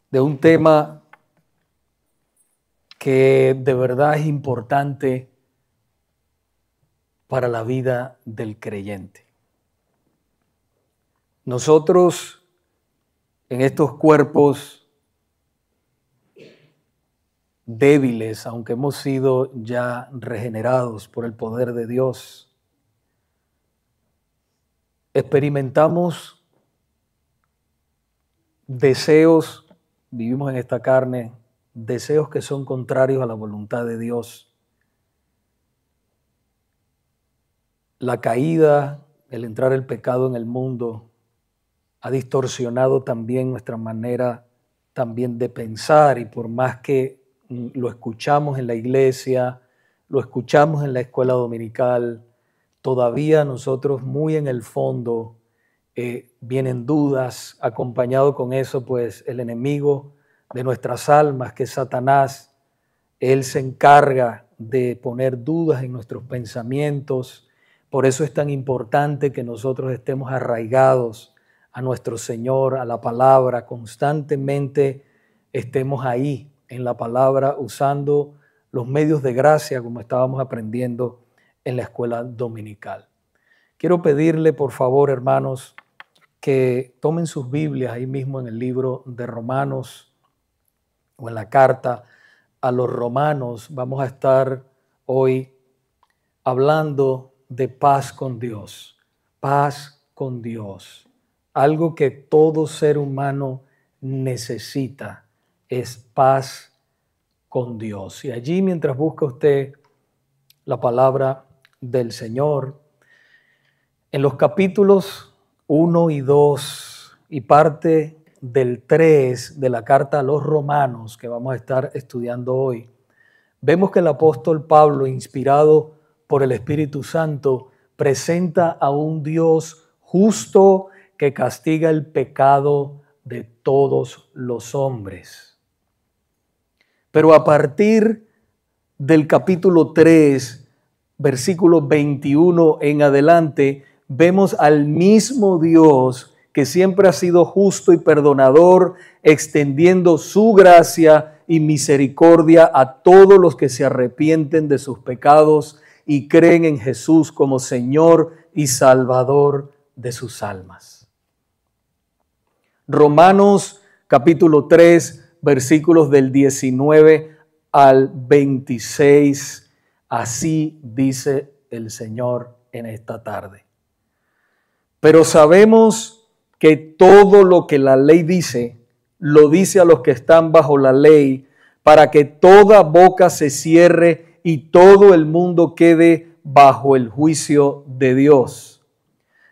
de un tema que de verdad es importante para la vida del creyente. Nosotros en estos cuerpos débiles, aunque hemos sido ya regenerados por el poder de Dios, experimentamos deseos, vivimos en esta carne, deseos que son contrarios a la voluntad de Dios. La caída, el entrar el pecado en el mundo, ha distorsionado también nuestra manera también de pensar, y por más que lo escuchamos en la iglesia, lo escuchamos en la escuela dominical, todavía nosotros muy en el fondo vienen dudas. Acompañado con eso, pues el enemigo de nuestras almas, que es Satanás, él se encarga de poner dudas en nuestros pensamientos. Por eso es tan importante que nosotros estemos arraigados a nuestro Señor, a la palabra, constantemente estemos ahí en la palabra, usando los medios de gracia como estábamos aprendiendo en la escuela dominical. Quiero pedirle, por favor, hermanos, que tomen sus Biblias ahí mismo en el libro de Romanos o en la carta a los Romanos. Vamos a estar hoy hablando de paz con Dios, paz con Dios. Algo que todo ser humano necesita es paz con Dios. Y allí, mientras busca usted la palabra del Señor, en los capítulos 1 y 2 y parte del 3 de la carta a los Romanos, que vamos a estar estudiando hoy, vemos que el apóstol Pablo, inspirado por el Espíritu Santo, presenta a un Dios justo que castiga el pecado de todos los hombres. Pero a partir del capítulo 3, versículo 21 en adelante, vemos al mismo Dios que siempre ha sido justo y perdonador, extendiendo su gracia y misericordia a todos los que se arrepienten de sus pecados y creen en Jesús como Señor y Salvador de sus almas. Romanos capítulo 3, versículos del 19 al 26, así dice el Señor en esta tarde. Pero sabemos que todo lo que la ley dice, lo dice a los que están bajo la ley, para que toda boca se cierre y todo el mundo quede bajo el juicio de Dios.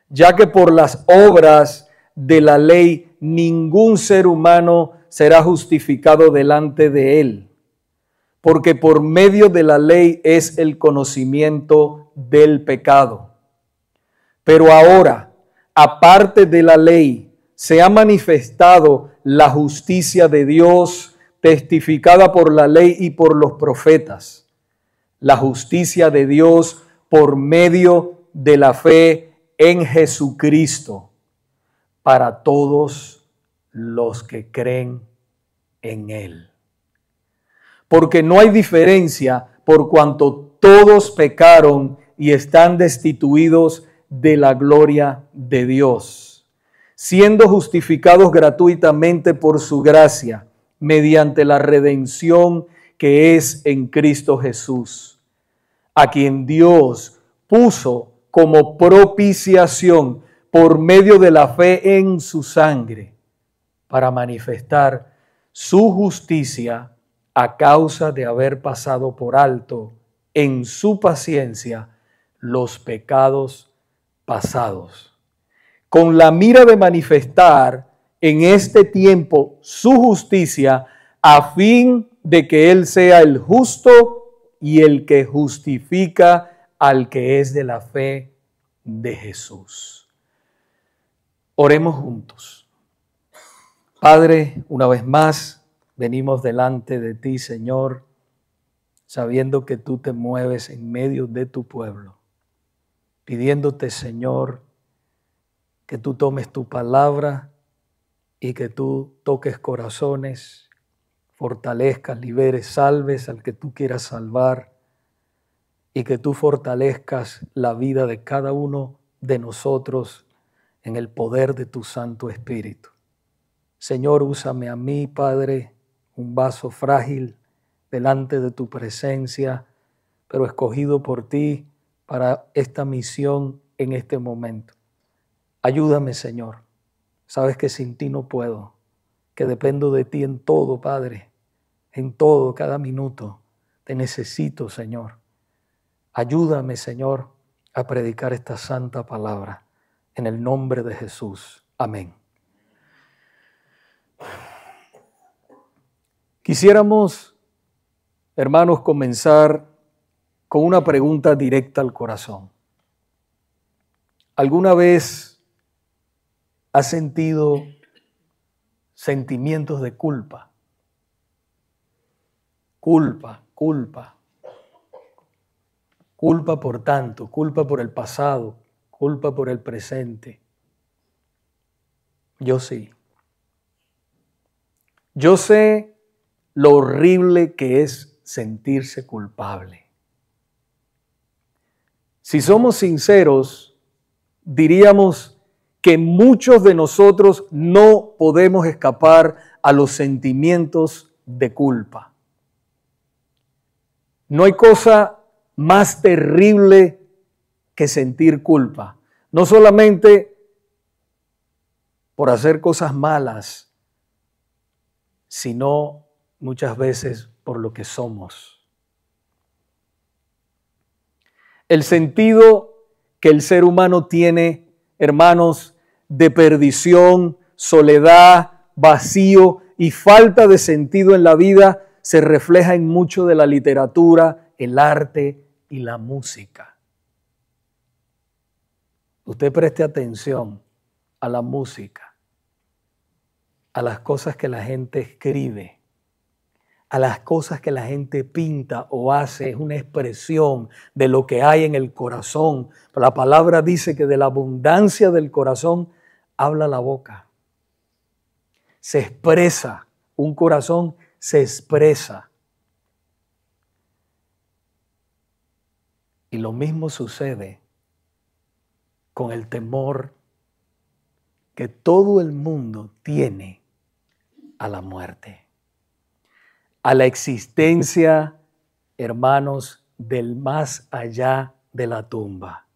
Ya que por las obras de la ley ningún ser humano será justificado delante de él, porque por medio de la ley es el conocimiento del pecado. Pero ahora, aparte de la ley, se ha manifestado la justicia de Dios, testificada por la ley y por los profetas. La justicia de Dios por medio de la fe en Jesucristo, para todos los que creen en Él. Porque no hay diferencia, por cuanto todos pecaron y están destituidos de la gloria de Dios, siendo justificados gratuitamente por su gracia, mediante la redención que es en Cristo Jesús, a quien Dios puso como propiciación por medio de la fe en su sangre, para manifestar su justicia a causa de haber pasado por alto en su paciencia los pecados pasados, con la mira de manifestar en este tiempo su justicia, a fin de que Él sea el justo y el que justifica al que es de la fe de Jesús. Oremos juntos. Padre, una vez más venimos delante de ti, Señor, sabiendo que tú te mueves en medio de tu pueblo, pidiéndote, Señor, que tú tomes tu palabra y que tú toques corazones, fortalezcas, liberes, salves al que tú quieras salvar y que tú fortalezcas la vida de cada uno de nosotros en el poder de tu Santo Espíritu. Señor, úsame a mí, Padre, un vaso frágil delante de tu presencia, pero escogido por ti para esta misión en este momento. Ayúdame, Señor. Sabes que sin ti no puedo, que dependo de ti en todo, Padre, en todo, cada minuto. Te necesito, Señor. Ayúdame, Señor, a predicar esta santa palabra. En el nombre de Jesús. Amén. Quisiéramos, hermanos, comenzar con una pregunta directa al corazón. ¿Alguna vez has sentido sentimientos de culpa? Culpa por tanto, culpa por el pasado, culpa por el presente. Yo sí. Yo sé lo horrible que es sentirse culpable. Si somos sinceros, diríamos que muchos de nosotros no podemos escapar a los sentimientos de culpa. No hay cosa más terrible que sentir culpa. No solamente por hacer cosas malas, sino muchas veces por lo que somos. El sentido que el ser humano tiene, hermanos, de perdición, soledad, vacío y falta de sentido en la vida se refleja en mucho de la literatura, el arte y la música. Usted preste atención a la música, a las cosas que la gente escribe, a las cosas que la gente pinta o hace. Es una expresión de lo que hay en el corazón. La palabra dice que de la abundancia del corazón habla la boca. Se expresa, un corazón se expresa. Y lo mismo sucede con el temor que todo el mundo tiene a la muerte, a la existencia, hermanos, del más allá de la tumba.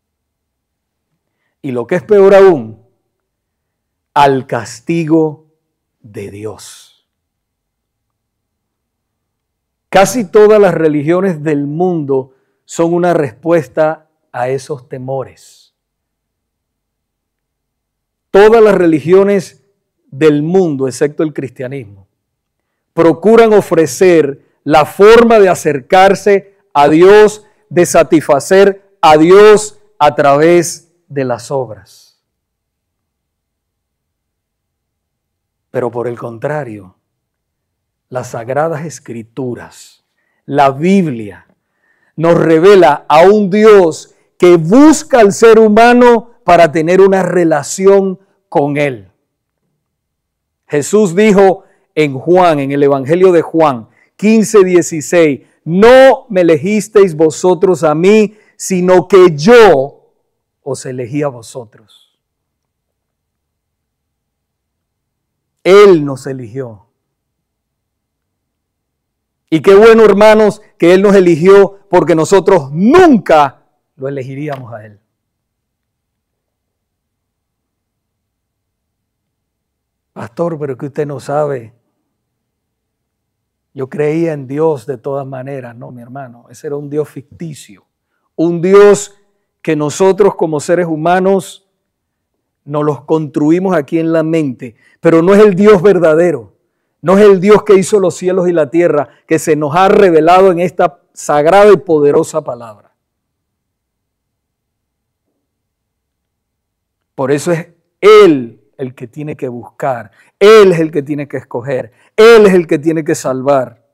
Y lo que es peor aún, al castigo de Dios. Casi todas las religiones del mundo son una respuesta a esos temores. Todas las religiones del mundo, excepto el cristianismo, procuran ofrecer la forma de acercarse a Dios, de satisfacer a Dios a través de las obras. Pero por el contrario, las Sagradas Escrituras, la Biblia, nos revela a un Dios que busca al ser humano para tener una relación con Él. Jesús dijo en Juan, en el Evangelio de Juan 15:16, no me elegisteis vosotros a mí, sino que yo os elegí a vosotros. Él nos eligió. Y qué bueno, hermanos, que Él nos eligió, porque nosotros nunca lo elegiríamos a Él. Pastor, pero que usted no sabe. Yo creía en Dios de todas maneras. No, mi hermano, ese era un Dios ficticio. Un Dios que nosotros como seres humanos nos los construimos aquí en la mente. Pero no es el Dios verdadero. No es el Dios que hizo los cielos y la tierra, que se nos ha revelado en esta sagrada y poderosa palabra. Por eso es Él el que tiene que buscar. Él es el que tiene que escoger. Él es el que tiene que salvar.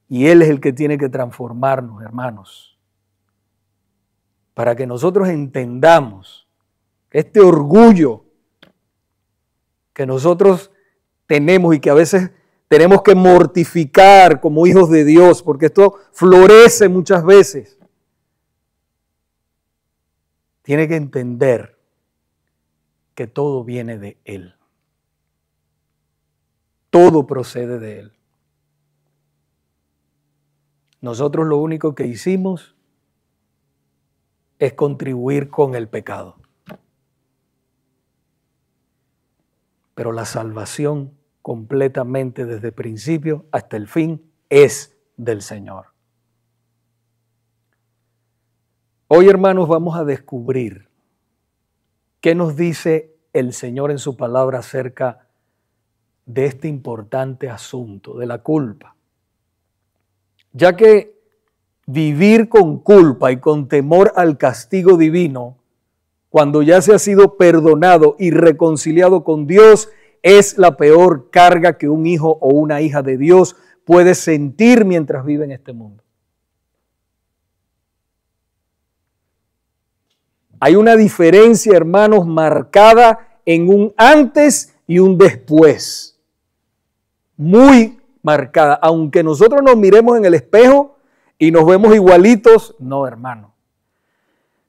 Y Él es el que tiene que transformarnos, hermanos. Para que nosotros entendamos este orgullo que nosotros tenemos y que a veces tenemos que mortificar como hijos de Dios, porque esto florece muchas veces. Tiene que entender que todo viene de Él. Todo procede de Él. Nosotros lo único que hicimos es contribuir con el pecado. Pero la salvación completamente desde el principio hasta el fin es del Señor. Hoy, hermanos, vamos a descubrir qué nos dice el Señor en su palabra acerca de este importante asunto de la culpa. Ya que vivir con culpa y con temor al castigo divino, cuando ya se ha sido perdonado y reconciliado con Dios, es la peor carga que un hijo o una hija de Dios puede sentir mientras vive en este mundo. Hay una diferencia, hermanos, marcada en un antes y un después. Muy marcada. Aunque nosotros nos miremos en el espejo y nos vemos igualitos, no, hermano.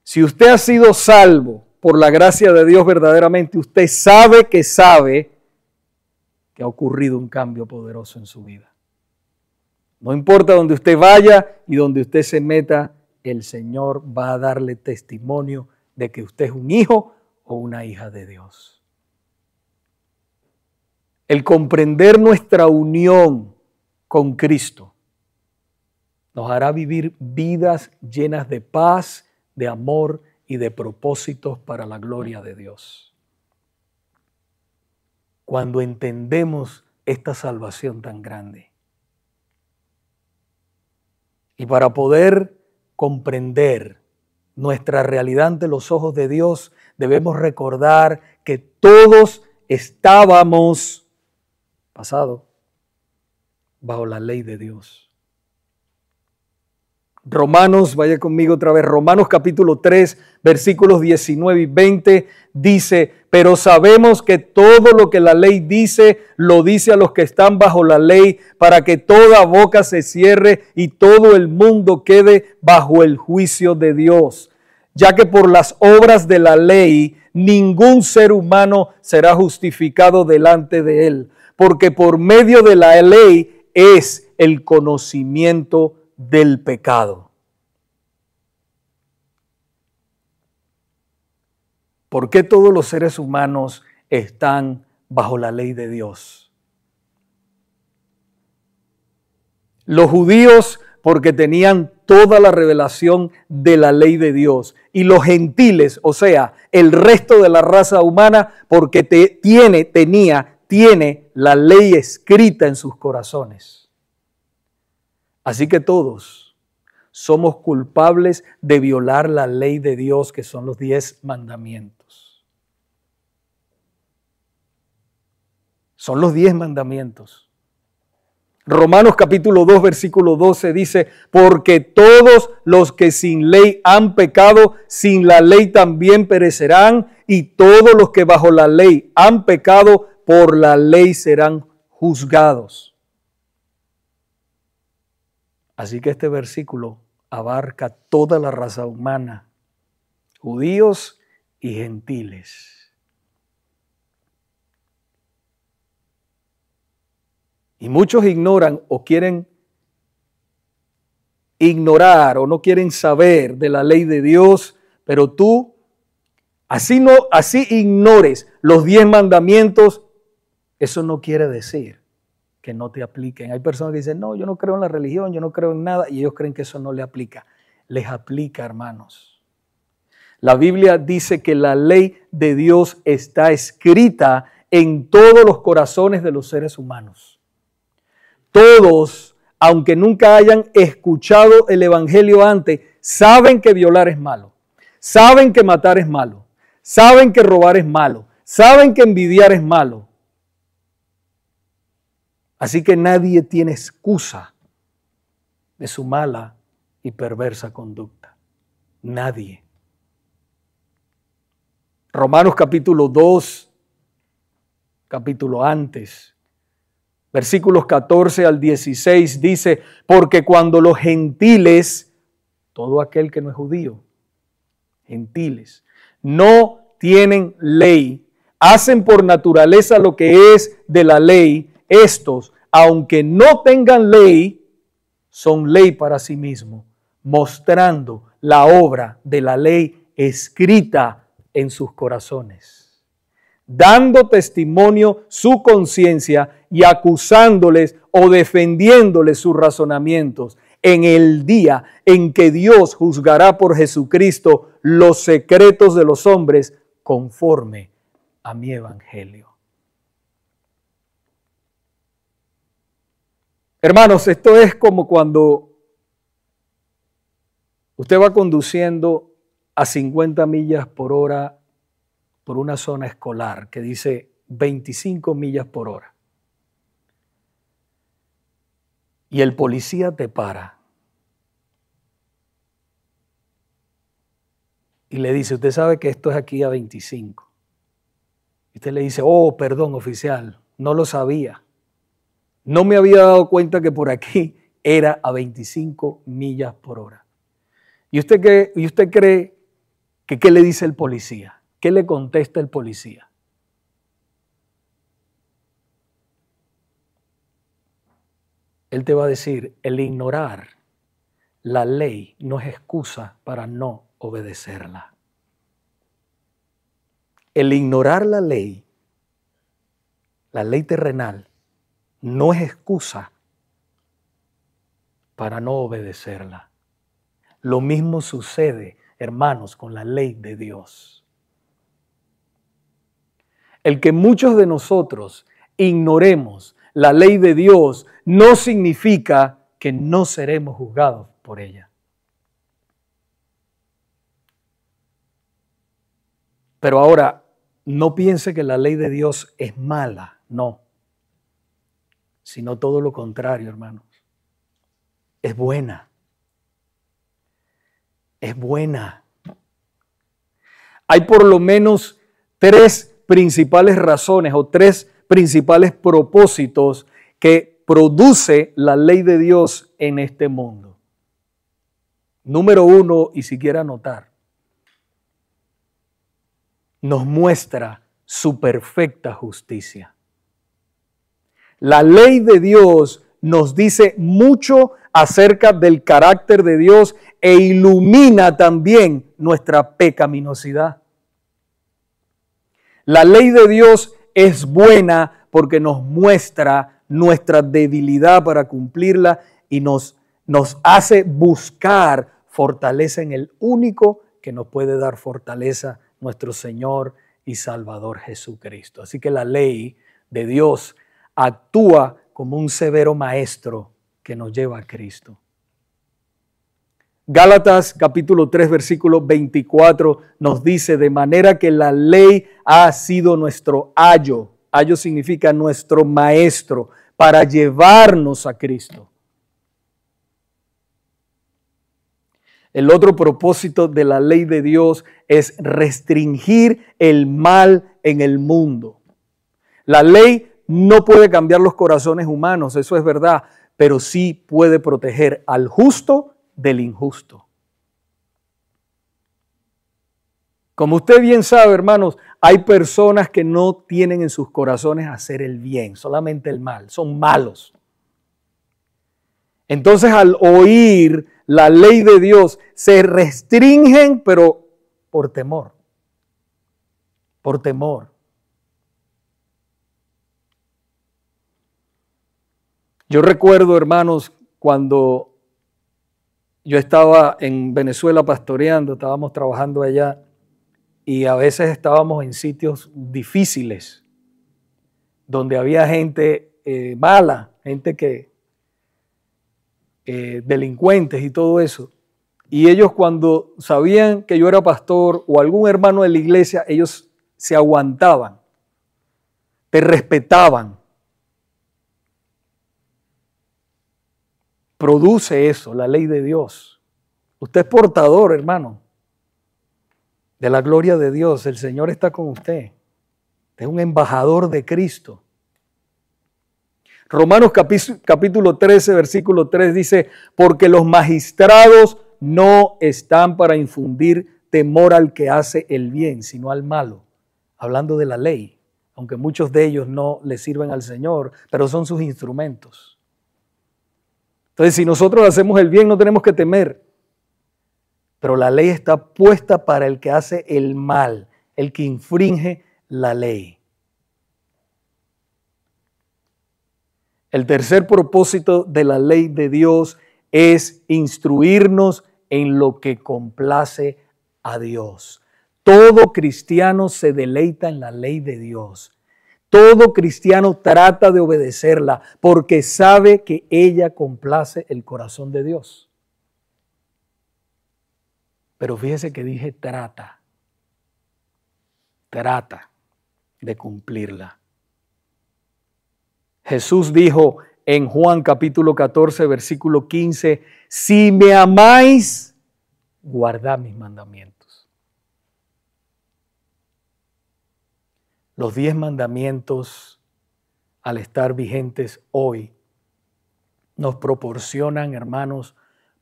Si usted ha sido salvo por la gracia de Dios verdaderamente, usted sabe que ha ocurrido un cambio poderoso en su vida. No importa donde usted vaya y donde usted se meta, el Señor va a darle testimonio de que usted es un hijo o una hija de Dios. El comprender nuestra unión con Cristo nos hará vivir vidas llenas de paz, de amor y de propósitos para la gloria de Dios. Cuando entendemos esta salvación tan grande. Y para poder comprender nuestra realidad ante los ojos de Dios, debemos recordar que todos estábamos, pasado, bajo la ley de Dios. Romanos, vaya conmigo otra vez, Romanos capítulo 3, versículos 19 y 20, dice, pero sabemos que todo lo que la ley dice, lo dice a los que están bajo la ley, para que toda boca se cierre y todo el mundo quede bajo el juicio de Dios. Ya que por las obras de la ley, ningún ser humano será justificado delante de él, porque por medio de la ley es el conocimiento del pecado. ¿Por qué todos los seres humanos están bajo la ley de Dios? Los judíos porque tenían toda la revelación de la ley de Dios, y los gentiles, o sea, el resto de la raza humana, porque tiene la ley escrita en sus corazones. Así que todos somos culpables de violar la ley de Dios, que son los 10 mandamientos. Son los 10 mandamientos. Romanos capítulo 2, versículo 12 dice, porque todos los que sin ley han pecado, sin la ley también perecerán, y todos los que bajo la ley han pecado, por la ley serán juzgados. Así que este versículo abarca toda la raza humana, judíos y gentiles. Y muchos ignoran o quieren ignorar o no quieren saber de la ley de Dios, pero tú, así ignores los 10 mandamientos, eso no quiere decir que no te apliquen. Hay personas que dicen, no, yo no creo en la religión, yo no creo en nada, y ellos creen que eso no le aplica. Les aplica, hermanos. La Biblia dice que la ley de Dios está escrita en todos los corazones de los seres humanos. Todos, aunque nunca hayan escuchado el evangelio antes, saben que violar es malo, saben que matar es malo, saben que robar es malo, saben que envidiar es malo. Así que nadie tiene excusa de su mala y perversa conducta. Nadie. Romanos capítulo 2, capítulo antes. Versículos 14 al 16 dice, porque cuando los gentiles, todo aquel que no es judío, gentiles, no tienen ley, hacen por naturaleza lo que es de la ley, estos, aunque no tengan ley, son ley para sí mismos, mostrando la obra de la ley escrita en sus corazones, dando testimonio su conciencia y acusándoles o defendiéndoles sus razonamientos en el día en que Dios juzgará por Jesucristo los secretos de los hombres conforme a mi evangelio. Hermanos, esto es como cuando usted va conduciendo a 50 millas por hora por una zona escolar que dice 25 millas por hora. Y el policía te para y le dice, usted sabe que esto es aquí a 25. Y usted le dice, oh, perdón, oficial, no lo sabía. No me había dado cuenta que por aquí era a 25 millas por hora. ¿Y usted cree que qué le dice el policía? ¿Qué le contesta el policía? Él te va a decir, el ignorar la ley no es excusa para no obedecerla. El ignorar la ley terrenal, no es excusa para no obedecerla. Lo mismo sucede, hermanos, con la ley de Dios. El que muchos de nosotros ignoremos la ley de Dios no significa que no seremos juzgados por ella. Pero ahora, no piense que la ley de Dios es mala, no. Sino todo lo contrario, hermanos. Es buena. Es buena. Hay por lo menos 3 principales razones o 3 principales propósitos que produce la ley de Dios en este mundo. Número 1, y si quiere anotar, nos muestra su perfecta justicia. La ley de Dios nos dice mucho acerca del carácter de Dios e ilumina también nuestra pecaminosidad. La ley de Dios es buena porque nos muestra nuestra debilidad para cumplirla y nos hace buscar fortaleza en el único que nos puede dar fortaleza, nuestro Señor y Salvador Jesucristo. Así que la ley de Dios actúa como un severo maestro que nos lleva a Cristo. Gálatas capítulo 3 versículo 24 nos dice, de manera que la ley ha sido nuestro ayo. Ayo significa nuestro maestro para llevarnos a Cristo. El otro propósito de la ley de Dios es restringir el mal en el mundo. La ley no puede cambiar los corazones humanos, eso es verdad, pero sí puede proteger al justo del injusto. Como usted bien sabe, hermanos, hay personas que no tienen en sus corazones hacer el bien, solamente el mal, son malos. Entonces, al oír la ley de Dios, se restringen, pero por temor. Por temor. Yo recuerdo, hermanos, cuando yo estaba en Venezuela pastoreando, estábamos trabajando allá y a veces estábamos en sitios difíciles, donde había gente mala, gente que delincuentes y todo eso. Y ellos cuando sabían que yo era pastor o algún hermano de la iglesia, ellos se aguantaban, te respetaban. Produce eso, la ley de Dios. Usted es portador, hermano, de la gloria de Dios. El Señor está con usted. Usted es un embajador de Cristo. Romanos capítulo 13, versículo 3 dice, porque los magistrados no están para infundir temor al que hace el bien, sino al malo. Hablando de la ley, aunque muchos de ellos no le sirven al Señor, pero son sus instrumentos. Entonces, si nosotros hacemos el bien, no tenemos que temer. Pero la ley está puesta para el que hace el mal, el que infringe la ley. El tercer propósito de la ley de Dios es instruirnos en lo que complace a Dios. Todo cristiano se deleita en la ley de Dios. Todo cristiano trata de obedecerla porque sabe que ella complace el corazón de Dios. Pero fíjese que dije trata de cumplirla. Jesús dijo en Juan capítulo 14, versículo 15, si me amáis, guardad mis mandamientos. Los 10 mandamientos, al estar vigentes hoy, nos proporcionan, hermanos,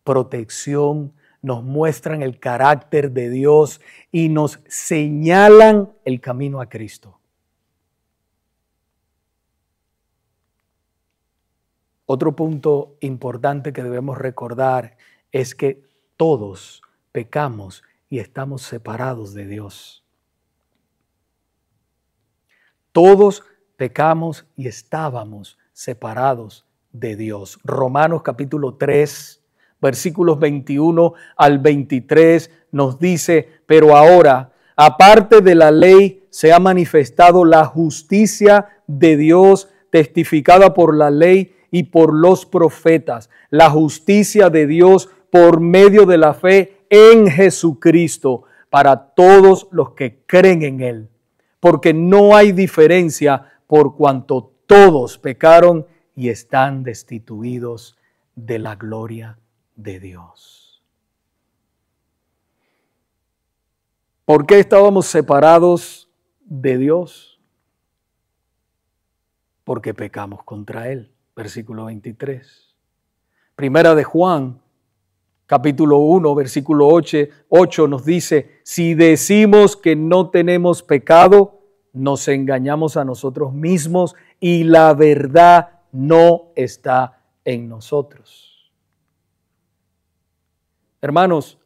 protección, nos muestran el carácter de Dios y nos señalan el camino a Cristo. Otro punto importante que debemos recordar es que todos pecamos y estamos separados de Dios. Todos pecamos y estábamos separados de Dios. Romanos capítulo 3, versículos 21 al 23 nos dice, pero ahora, aparte de la ley, se ha manifestado la justicia de Dios testificada por la ley y por los profetas, la justicia de Dios por medio de la fe en Jesucristo para todos los que creen en Él. Porque no hay diferencia por cuanto todos pecaron y están destituidos de la gloria de Dios. ¿Por qué estábamos separados de Dios? Porque pecamos contra Él. Versículo 23. Primera de Juan, capítulo 1, versículo 8 nos dice, si decimos que no tenemos pecado, nos engañamos a nosotros mismos y la verdad no está en nosotros. Hermanos,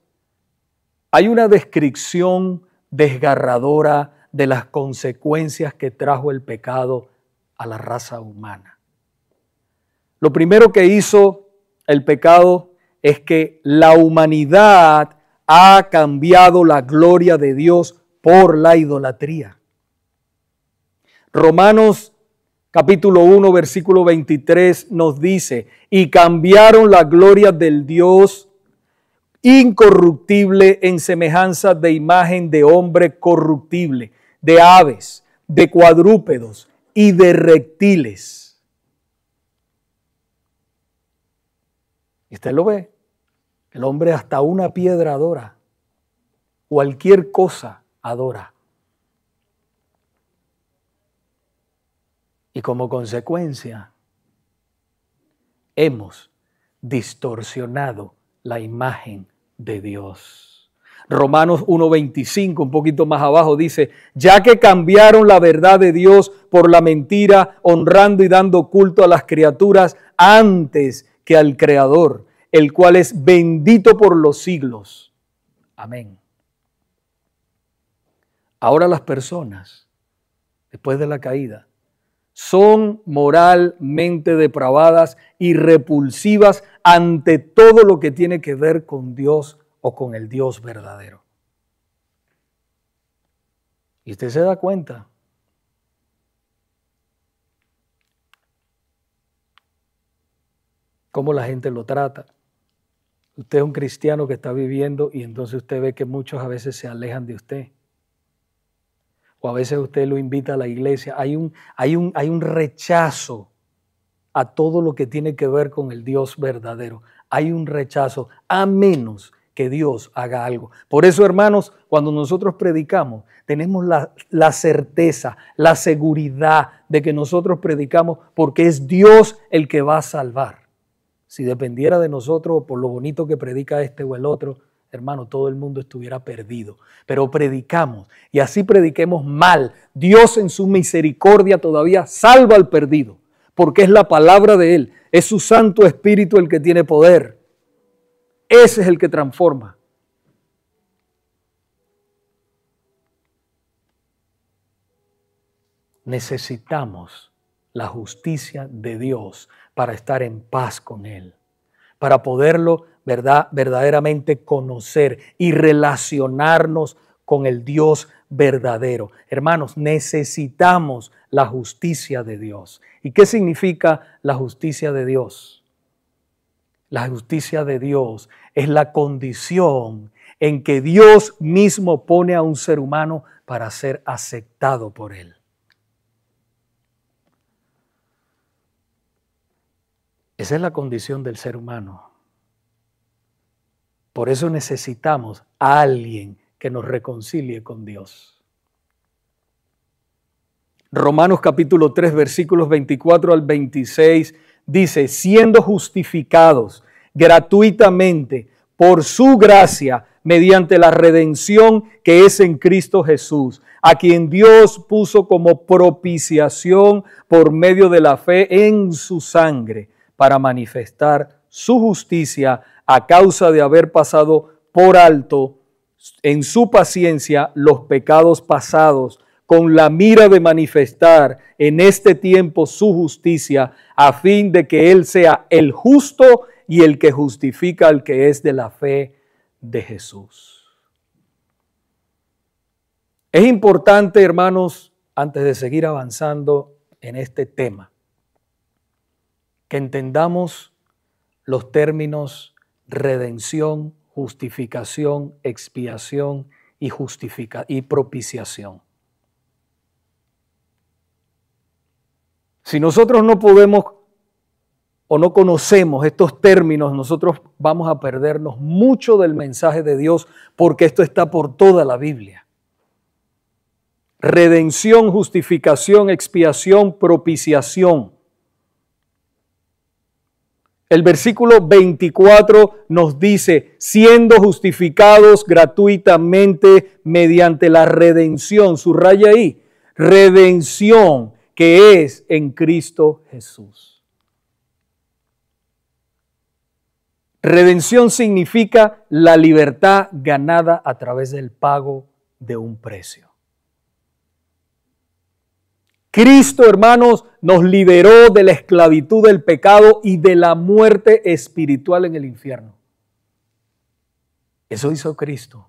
hay una descripción desgarradora de las consecuencias que trajo el pecado a la raza humana. Lo primero que hizo el pecado es que la humanidad ha cambiado la gloria de Dios por la idolatría. Romanos capítulo 1, versículo 23 nos dice, y cambiaron la gloria del Dios incorruptible en semejanza de imagen de hombre corruptible, de aves, de cuadrúpedos y de reptiles. Y usted lo ve, el hombre hasta una piedra adora, cualquier cosa adora. Y como consecuencia, hemos distorsionado la imagen de Dios. Romanos 1:25, un poquito más abajo, dice, ya que cambiaron la verdad de Dios por la mentira, honrando y dando culto a las criaturas antes que al Creador, el cual es bendito por los siglos. Amén. Ahora las personas, después de la caída, son moralmente depravadas y repulsivas ante todo lo que tiene que ver con Dios o con el Dios verdadero. Y usted se da cuenta cómo la gente lo trata. Usted es un cristiano que está viviendo y entonces usted ve que muchos a veces se alejan de usted. O a veces usted lo invita a la iglesia. Hay un rechazo a todo lo que tiene que ver con el Dios verdadero. Hay un rechazo a menos que Dios haga algo. Por eso, hermanos, cuando nosotros predicamos, tenemos la certeza, la seguridad de que nosotros predicamos porque es Dios el que va a salvar. Si dependiera de nosotros, por lo bonito que predica este o el otro, hermano, todo el mundo estuviera perdido. Pero predicamos, y así prediquemos mal. Dios en su misericordia todavía salva al perdido, porque es la palabra de Él, es su Santo Espíritu el que tiene poder. Ese es el que transforma. Necesitamos la justicia de Dios para estar en paz con Él, para poderlo verdaderamente conocer y relacionarnos con el Dios verdadero. Hermanos, necesitamos la justicia de Dios. ¿Y qué significa la justicia de Dios? La justicia de Dios es la condición en que Dios mismo pone a un ser humano para ser aceptado por Él. Esa es la condición del ser humano. Por eso necesitamos a alguien que nos reconcilie con Dios. Romanos capítulo 3, versículos 24 al 26 dice, siendo justificados gratuitamente por su gracia mediante la redención que es en Cristo Jesús, a quien Dios puso como propiciación por medio de la fe en su sangre, para manifestar su justicia a causa de haber pasado por alto en su paciencia los pecados pasados, con la mira de manifestar en este tiempo su justicia, a fin de que Él sea el justo y el que justifica al que es de la fe de Jesús. Es importante, hermanos, antes de seguir avanzando en este tema, que entendamos los términos redención, justificación, expiación y propiciación. Si nosotros no podemos o no conocemos estos términos, nosotros vamos a perdernos mucho del mensaje de Dios, porque esto está por toda la Biblia. Redención, justificación, expiación, propiciación. El versículo 24 nos dice, siendo justificados gratuitamente mediante la redención, subraya ahí, redención que es en Cristo Jesús. Redención significa la libertad ganada a través del pago de un precio. Cristo, hermanos, nos liberó de la esclavitud del pecado y de la muerte espiritual en el infierno. Eso hizo Cristo.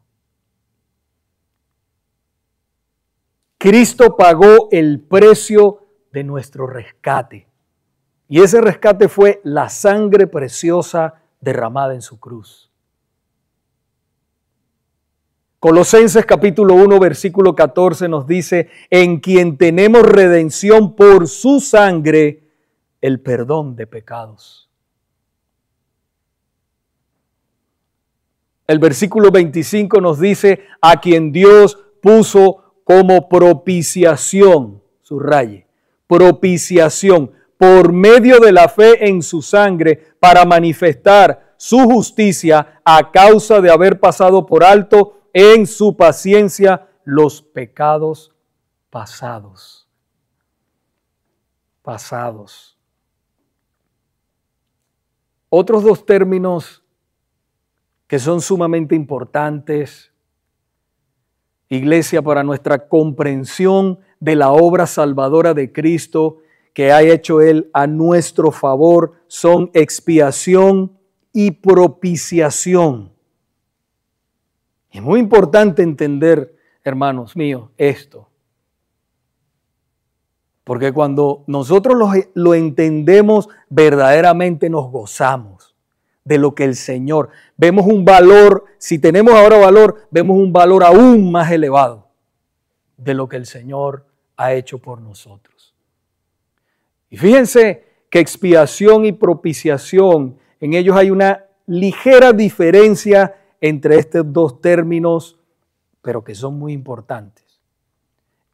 Cristo pagó el precio de nuestro rescate. Y ese rescate fue la sangre preciosa derramada en su cruz. Colosenses capítulo 1, versículo 14 nos dice, en quien tenemos redención por su sangre, el perdón de pecados. El versículo 25 nos dice, a quien Dios puso como propiciación, subraye, propiciación, por medio de la fe en su sangre, para manifestar su justicia a causa de haber pasado por alto en su paciencia los pecados pasados. Pasados. Otros dos términos que son sumamente importantes, iglesia, para nuestra comprensión de la obra salvadora de Cristo que ha hecho Él a nuestro favor, son expiación y propiciación. Es muy importante entender, hermanos míos, esto. Porque cuando nosotros lo entendemos, verdaderamente nos gozamos de lo que el Señor. Vemos un valor, si tenemos ahora valor, vemos un valor aún más elevado de lo que el Señor ha hecho por nosotros. Y fíjense que expiación y propiciación, en ellos hay una ligera diferencia entre estos dos términos, pero que son muy importantes.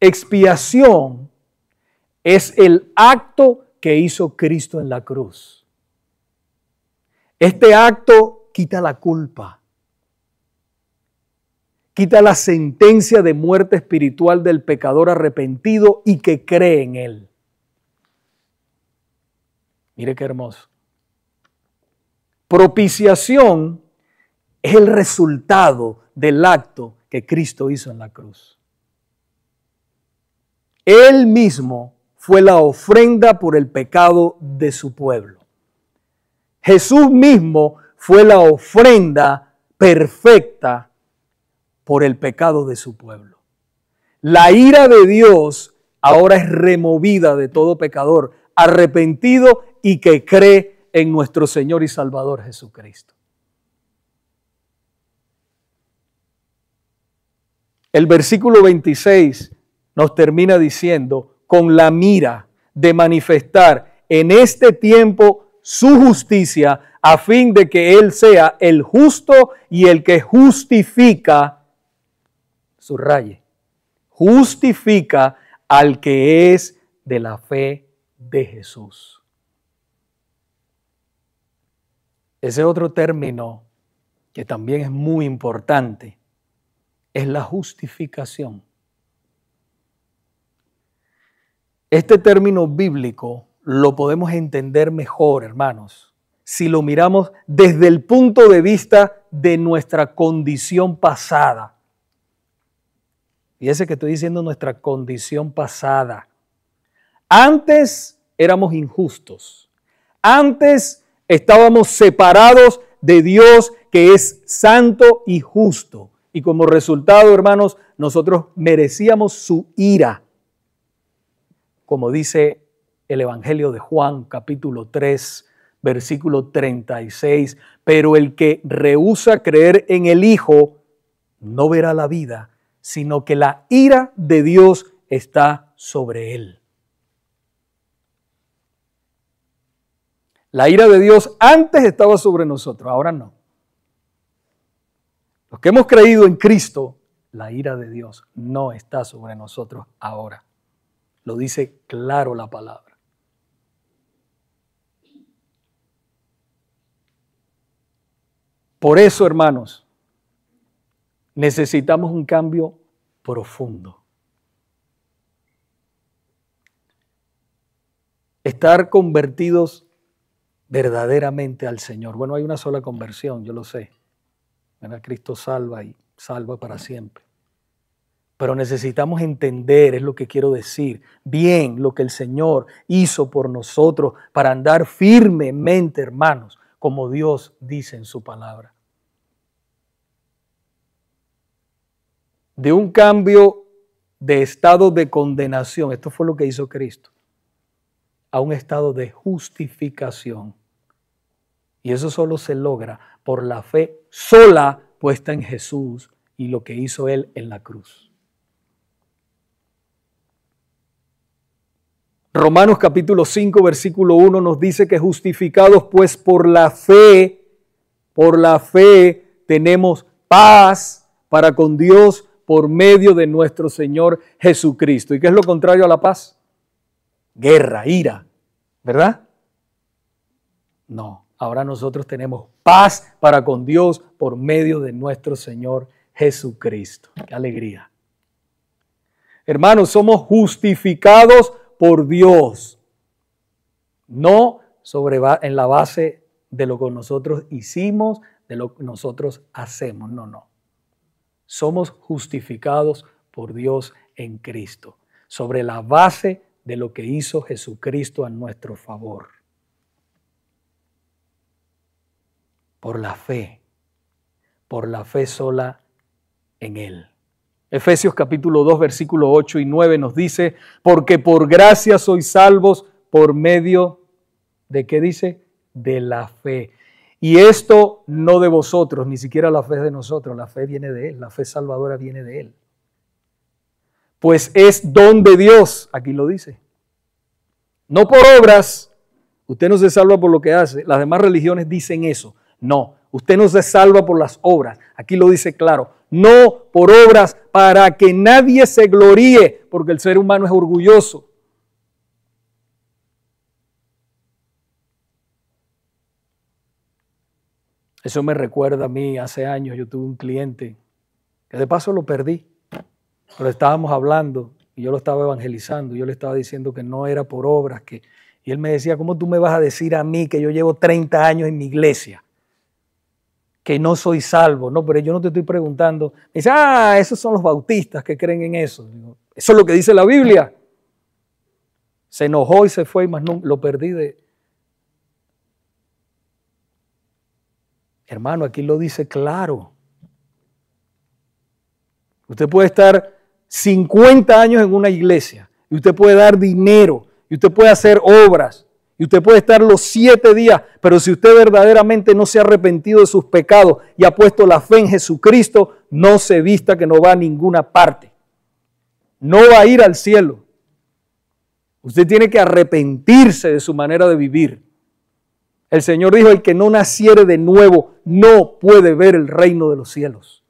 Expiación es el acto que hizo Cristo en la cruz. Este acto quita la culpa, quita la sentencia de muerte espiritual del pecador arrepentido y que cree en Él. Mire qué hermoso. Propiciación es el resultado del acto que Cristo hizo en la cruz. Él mismo fue la ofrenda por el pecado de su pueblo. Jesús mismo fue la ofrenda perfecta por el pecado de su pueblo. La ira de Dios ahora es removida de todo pecador arrepentido y que cree en nuestro Señor y Salvador Jesucristo. El versículo 26 nos termina diciendo, con la mira de manifestar en este tiempo su justicia, a fin de que Él sea el justo y el que justifica, subraye, justifica al que es de la fe de Jesús. Ese otro término que también es muy importante es la justificación. Este término bíblico lo podemos entender mejor, hermanos, si lo miramos desde el punto de vista de nuestra condición pasada. Fíjese que estoy diciendo nuestra condición pasada. Antes éramos injustos. Antes estábamos separados de Dios, que es santo y justo. Y como resultado, hermanos, nosotros merecíamos su ira. Como dice el Evangelio de Juan, capítulo 3, versículo 36. Pero el que rehúsa creer en el Hijo no verá la vida, sino que la ira de Dios está sobre él. La ira de Dios antes estaba sobre nosotros, ahora no. Los que hemos creído en Cristo, la ira de Dios no está sobre nosotros ahora. Lo dice claro la palabra. Por eso, hermanos, necesitamos un cambio profundo. Estar convertidos verdaderamente al Señor. Bueno, hay una sola conversión, yo lo sé. Cristo salva y salva para siempre. Pero necesitamos entender, es lo que quiero decir, bien lo que el Señor hizo por nosotros para andar firmemente, hermanos, como Dios dice en su palabra. De un cambio de estado de condenación, esto fue lo que hizo Cristo, a un estado de justificación. Y eso solo se logra por la fe sola puesta en Jesús y lo que hizo Él en la cruz. Romanos capítulo 5, versículo 1 nos dice que justificados pues por la fe tenemos paz para con Dios por medio de nuestro Señor Jesucristo. ¿Y qué es lo contrario a la paz? Guerra, ira, ¿verdad? No, ahora nosotros tenemos paz para con Dios por medio de nuestro Señor Jesucristo. ¡Qué alegría! Hermanos, somos justificados por Dios, no en la base de lo que nosotros hicimos, de lo que nosotros hacemos, no. Somos justificados por Dios en Cristo, sobre la base de lo que hizo Jesucristo a nuestro favor. Por la fe sola en Él. Efesios capítulo 2, versículo 8 y 9 nos dice, porque por gracia sois salvos por medio de, ¿qué dice? De la fe. Y esto no de vosotros, ni siquiera la fe de nosotros, la fe viene de Él, la fe salvadora viene de Él. Pues es don de Dios, aquí lo dice. No por obras, usted no se salva por lo que hace, las demás religiones dicen eso. No, Usted no se salva por las obras. Aquí lo dice claro. No por obras para que nadie se gloríe, porque el ser humano es orgulloso. Eso me recuerda a mí, hace años yo tuve un cliente, que de paso lo perdí, pero estábamos hablando y yo lo estaba evangelizando, yo le estaba diciendo que no era por obras, y él me decía, ¿cómo tú me vas a decir a mí que yo llevo 30 años en mi iglesia, que no soy salvo? No, pero yo no te estoy preguntando. Me dice, esos son los bautistas que creen en eso. Digo, eso es lo que dice la Biblia. Se enojó y se fue y más no, lo perdí de... Hermano, aquí lo dice claro. Usted puede estar 50 años en una iglesia y usted puede dar dinero y usted puede hacer obras y usted puede estar los 7 días, pero si usted verdaderamente no se ha arrepentido de sus pecados y ha puesto la fe en Jesucristo, no se vista que no va a ninguna parte. No va a ir al cielo. Usted tiene que arrepentirse de su manera de vivir. El Señor dijo, el que no naciere de nuevo no puede ver el reino de los cielos.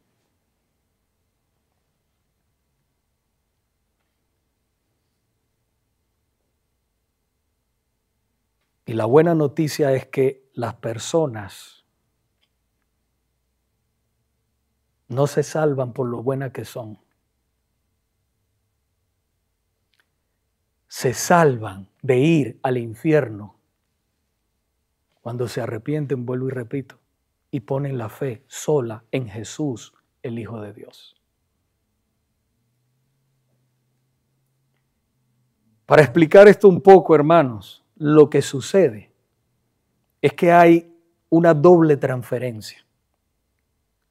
Y la buena noticia es que las personas no se salvan por lo buenas que son. Se salvan de ir al infierno cuando se arrepienten, vuelvo y repito, y ponen la fe sola en Jesús, el Hijo de Dios. Para explicar esto un poco, hermanos, lo que sucede es que hay una doble transferencia.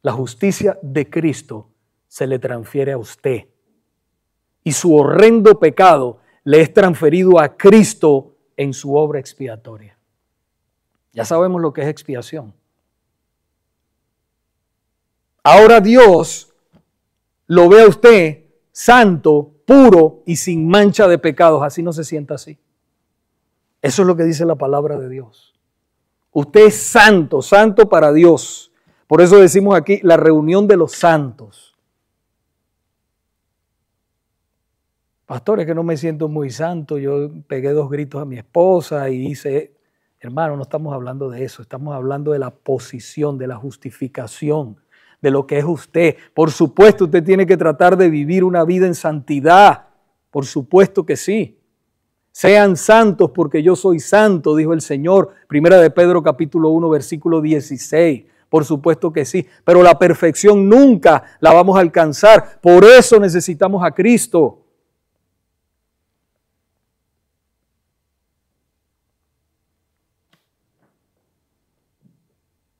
La justicia de Cristo se le transfiere a usted y su horrendo pecado le es transferido a Cristo en su obra expiatoria. Ya sabemos lo que es expiación. Ahora Dios lo ve a usted santo, puro y sin mancha de pecados. Así no se sienta así. Eso es lo que dice la palabra de Dios. Usted es santo, santo para Dios. Por eso decimos aquí la reunión de los santos. Pastor, es que no me siento muy santo. Yo pegué 2 gritos a mi esposa y hice... Hermano, no estamos hablando de eso. Estamos hablando de la posición, de la justificación, de lo que es usted. Por supuesto, usted tiene que tratar de vivir una vida en santidad. Por supuesto que sí. Sean santos porque yo soy santo, dijo el Señor. Primera de Pedro capítulo 1, versículo 16. Por supuesto que sí. Pero la perfección nunca la vamos a alcanzar. Por eso necesitamos a Cristo.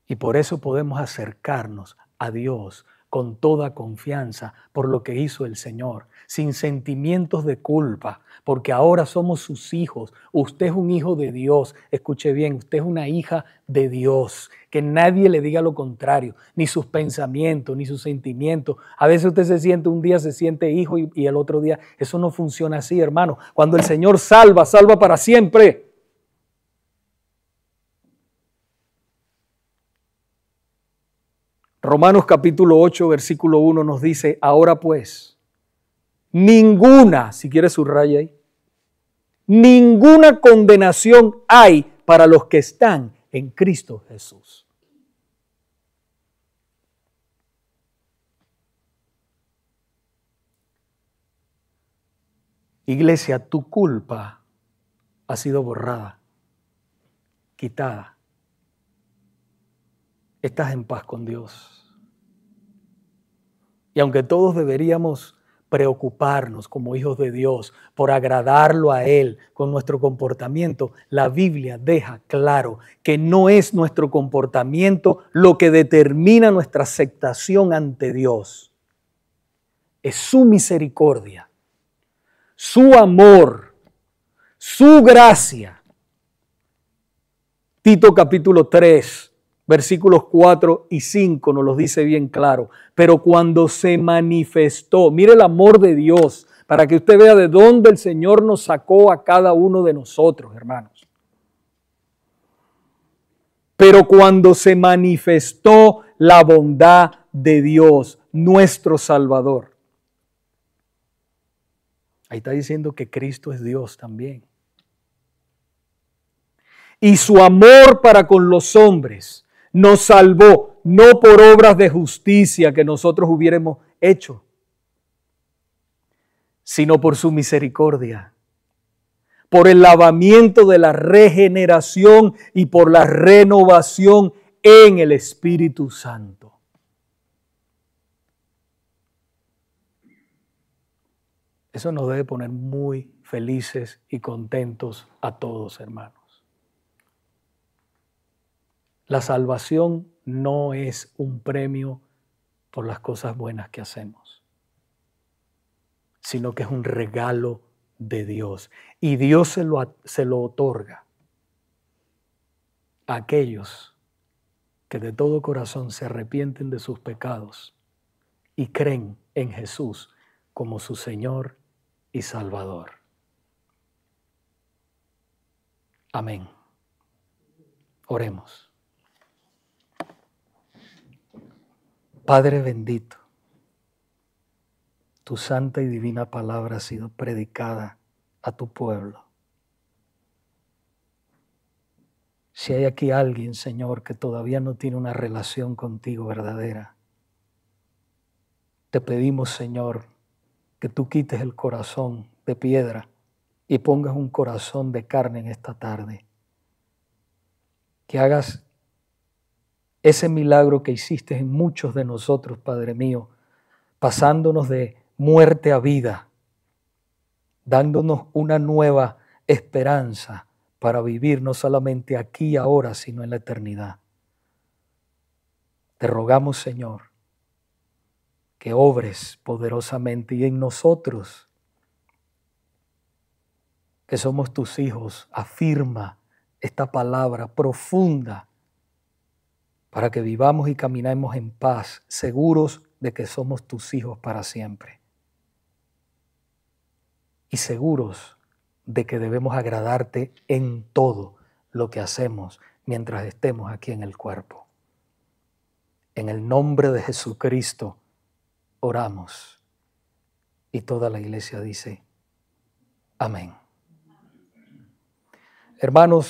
Y por eso podemos acercarnos a Dios con toda confianza por lo que hizo el Señor, sin sentimientos de culpa, porque ahora somos sus hijos. Usted es un hijo de Dios. Escuche bien, usted es una hija de Dios. Que nadie le diga lo contrario, ni sus pensamientos, ni sus sentimientos. A veces usted se siente, un día se siente hijo y el otro día. Eso no funciona así, hermano. Cuando el Señor salva, salva para siempre. Romanos capítulo 8, versículo 1 nos dice, ahora pues, ninguna, si quieres subraya ahí, ninguna condenación hay para los que están en Cristo Jesús. Iglesia, tu culpa ha sido borrada, quitada. Estás en paz con Dios. Y aunque todos deberíamos preocuparnos como hijos de Dios por agradarlo a Él con nuestro comportamiento, la Biblia deja claro que no es nuestro comportamiento lo que determina nuestra aceptación ante Dios. Es su misericordia, su amor, su gracia. Tito capítulo 3. Versículos 4 y 5 nos los dice bien claro. Pero cuando se manifestó, mire el amor de Dios, para que usted vea de dónde el Señor nos sacó a cada uno de nosotros, hermanos. Pero cuando se manifestó la bondad de Dios, nuestro Salvador. Ahí está diciendo que Cristo es Dios también. Y su amor para con los hombres nos salvó, no por obras de justicia que nosotros hubiéramos hecho, sino por su misericordia, por el lavamiento de la regeneración y por la renovación en el Espíritu Santo. Eso nos debe poner muy felices y contentos a todos, hermanos. La salvación no es un premio por las cosas buenas que hacemos, sino que es un regalo de Dios. Y Dios se lo otorga a aquellos que de todo corazón se arrepienten de sus pecados y creen en Jesús como su Señor y Salvador. Amén. Oremos. Padre bendito, tu santa y divina palabra ha sido predicada a tu pueblo. Si hay aquí alguien, Señor, que todavía no tiene una relación contigo verdadera, te pedimos, Señor, que tú quites el corazón de piedra y pongas un corazón de carne en esta tarde. Que hagas ese milagro que hiciste en muchos de nosotros, Padre mío, pasándonos de muerte a vida, dándonos una nueva esperanza para vivir no solamente aquí y ahora, sino en la eternidad. Te rogamos, Señor, que obres poderosamente y en nosotros, que somos tus hijos, afirma esta palabra profunda para que vivamos y caminemos en paz, seguros de que somos tus hijos para siempre. Y seguros de que debemos agradarte en todo lo que hacemos mientras estemos aquí en el cuerpo. En el nombre de Jesucristo oramos. Y toda la iglesia dice, amén. Hermanos,